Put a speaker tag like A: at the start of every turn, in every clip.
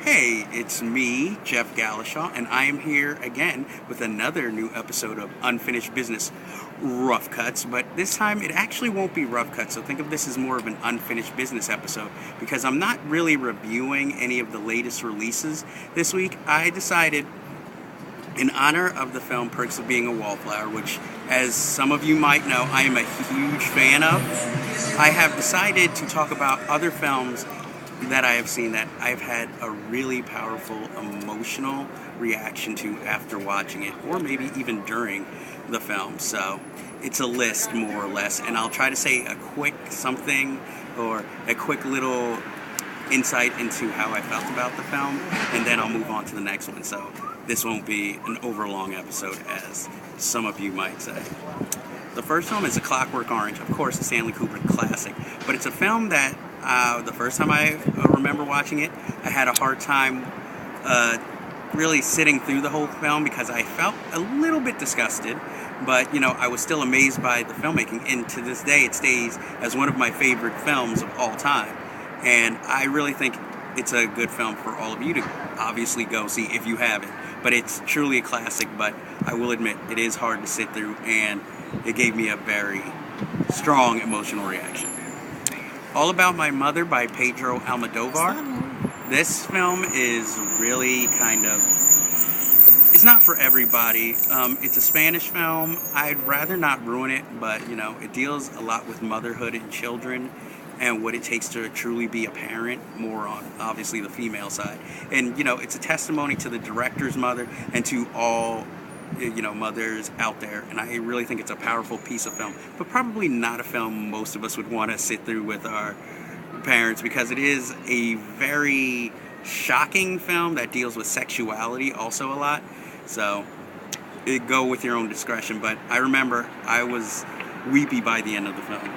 A: Hey, it's me, Jeff Galashaw, and I am here again with another new episode of Unfinished Business Rough Cuts. But this time it actually won't be Rough Cuts, so think of this as more of an unfinished business episode because I'm not really reviewing any of the latest releases this week. I decided, in honor of the film Perks of Being a Wallflower, which, as some of you might know, I am a huge fan of, I have decided to talk about other films that I have seen that I've had a really powerful emotional reaction to after watching it, or maybe even during the film. So it's a list, more or less, and I'll try to say a quick something or a quick little insight into how I felt about the film, and then I'll move on to the next one. So this won't be an overlong episode, as some of you might say. The first film is A Clockwork Orange, of course, a Stanley Kubrick classic, but it's a film that the first time I remember watching it, I had a hard time really sitting through the whole film because I felt a little bit disgusted, but I was still amazed by the filmmaking, and to this day it stays as one of my favorite films of all time. And I really think it's a good film for all of you to obviously go see if you haven't. But it's truly a classic, but I will admit it is hard to sit through, and it gave me a very strong emotional reaction. All About My Mother by Pedro Almodovar. This film is really it's not for everybody. It's a Spanish film. I'd rather not ruin it, but it deals a lot with motherhood and children and what it takes to truly be a parent, more on obviously the female side. And it's a testimony to the director's mother and to all mothers out there, and I really think it's a powerful piece of film, but probably not a film most of us would want to sit through with our parents, because it is a very shocking film that deals with sexuality also a lot. So go with your own discretion, but I remember I was weepy by the end of the film.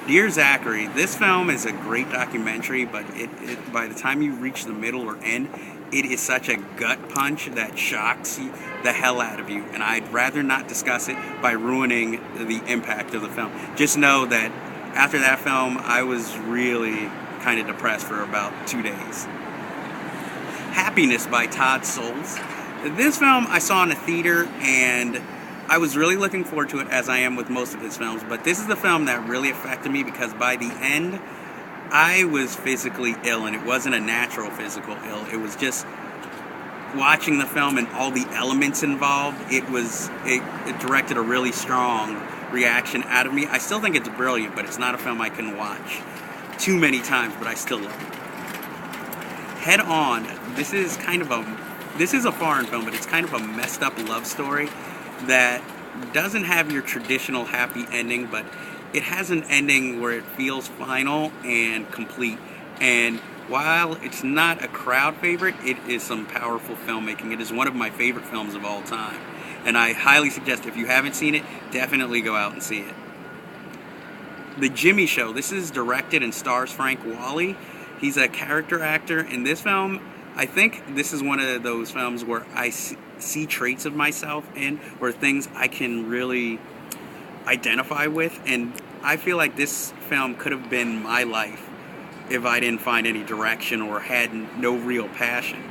A: Dear Zachary, this film is a great documentary, but it by the time you reach the middle or end, it is such a gut punch that shocks the hell out of you. And I'd rather not discuss it by ruining the impact of the film. Just know that after that film, I was really kind of depressed for about 2 days. Happiness by Todd Solondz. This film I saw in a theater, and I was really looking forward to it, as I am with most of his films, but this is the film that really affected me because by the end, I was physically ill, and it wasn't a natural physical ill. It was just watching the film and all the elements involved. It directed a really strong reaction out of me. I still think it's brilliant, but it's not a film I can watch too many times, but I still love it. Head On. This is a foreign film, but it's kind of a messed up love story that doesn't have your traditional happy ending, but it has an ending where it feels final and complete. And while it's not a crowd favorite, it is some powerful filmmaking. It is one of my favorite films of all time. And I highly suggest, if you haven't seen it, definitely go out and see it. The Jimmy Show. This is directed and stars Frank Whaley. He's a character actor in this film. I think this is one of those films where I see traits of myself in, or things I can really identify with, and I feel like this film could have been my life if I didn't find any direction or had no real passion.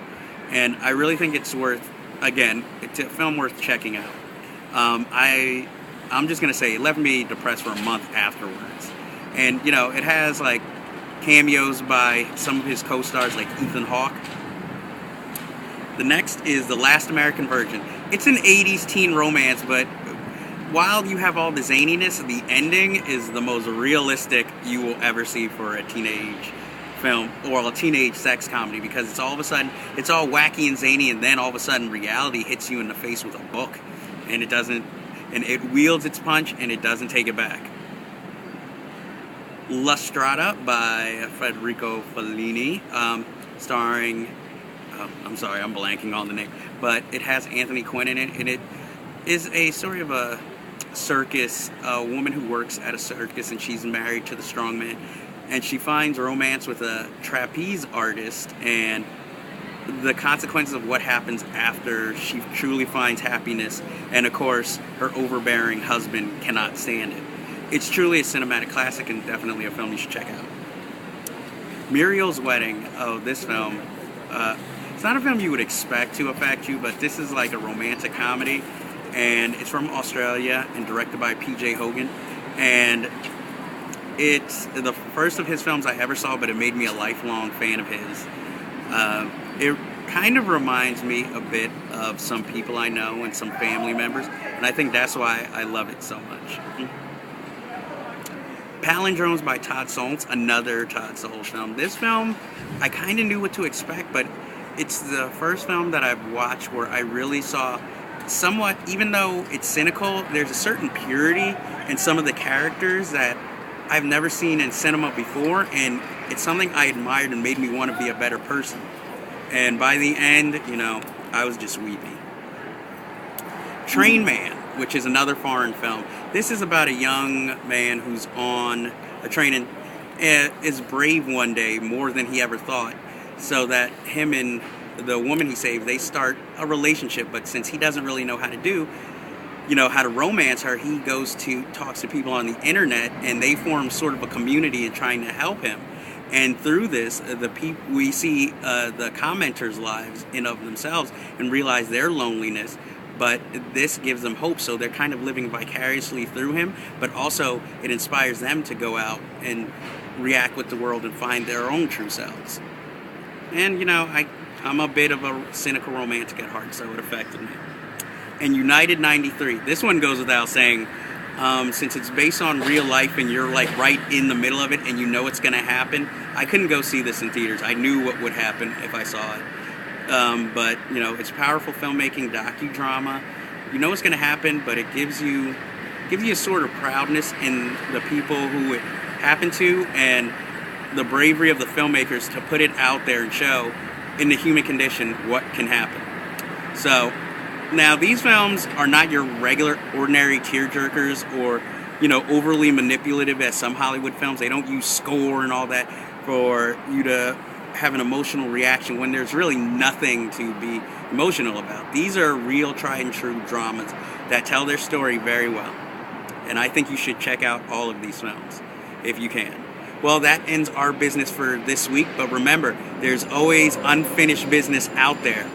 A: And I really think it's it's a film worth checking out. I'm just gonna say it left me depressed for a month afterwards. And it has like cameos by some of his co-stars like Ethan Hawke. The next is The Last American Virgin. It's an 80s teen romance, but while you have all the zaniness, the ending is the most realistic you will ever see for a teenage film or a teenage sex comedy, because it's all wacky and zany, and then all of a sudden reality hits you in the face with a book, and it wields its punch and it doesn't take it back. La Strada by Federico Fellini, starring I'm sorry, I'm blanking on the name, but it has Anthony Quinn in it, and it is a story of a woman who works at a circus, and she's married to the strongman, and she finds romance with a trapeze artist, and the consequences of what happens after she truly finds happiness, and of course, her overbearing husband cannot stand it. It's truly a cinematic classic, and definitely a film you should check out. Muriel's Wedding. Oh, this film It's not a film you would expect to affect you, but this is like a romantic comedy, and it's from Australia and directed by P.J. Hogan, and it's the first of his films I ever saw, but it made me a lifelong fan of his. It kind of reminds me a bit of some people I know and some family members, and I think that's why I love it so much. Palindromes by Todd Solondz, another Todd Solondz film. This film, I kind of knew what to expect, but it's the first film that I've watched where I really saw somewhat, even though it's cynical, there's a certain purity in some of the characters that I've never seen in cinema before, and it's something I admired and made me want to be a better person. And by the end, I was just weepy. Train Man, which is another foreign film. This is about a young man who's on a train and is brave one day more than he ever thought, so that him and the woman he saved, they start a relationship, but since he doesn't really know how to romance her, he talks to people on the internet, and they form sort of a community in trying to help him. And through this, we see the commenters' lives in of themselves and realize their loneliness, but this gives them hope, so they're kind of living vicariously through him, but also it inspires them to go out and react with the world and find their own true selves. And, I'm a bit of a cynical romantic at heart, so it affected me. And United 93. This one goes without saying, since it's based on real life and you're like right in the middle of it and you know it's going to happen, I couldn't go see this in theaters. I knew what would happen if I saw it. But, it's powerful filmmaking, docudrama. You know what's going to happen, but it gives you a sort of proudness in the people who it happened to and the bravery of the filmmakers to put it out there and show in the human condition what can happen. So, now these films are not your regular, ordinary tearjerkers or, overly manipulative as some Hollywood films. They don't use score and all that for you to have an emotional reaction when there's really nothing to be emotional about. These are real, tried and true dramas that tell their story very well. And I think you should check out all of these films if you can. Well, that ends our business for this week, but remember, there's always unfinished business out there.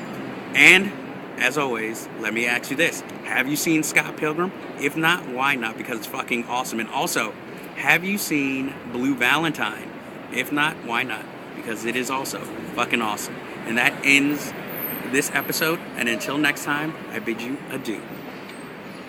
A: And, as always, let me ask you this. Have you seen Scott Pilgrim? If not, why not? Because it's fucking awesome. And also, have you seen Blue Valentine? If not, why not? Because it is also fucking awesome. And that ends this episode, and until next time, I bid you adieu.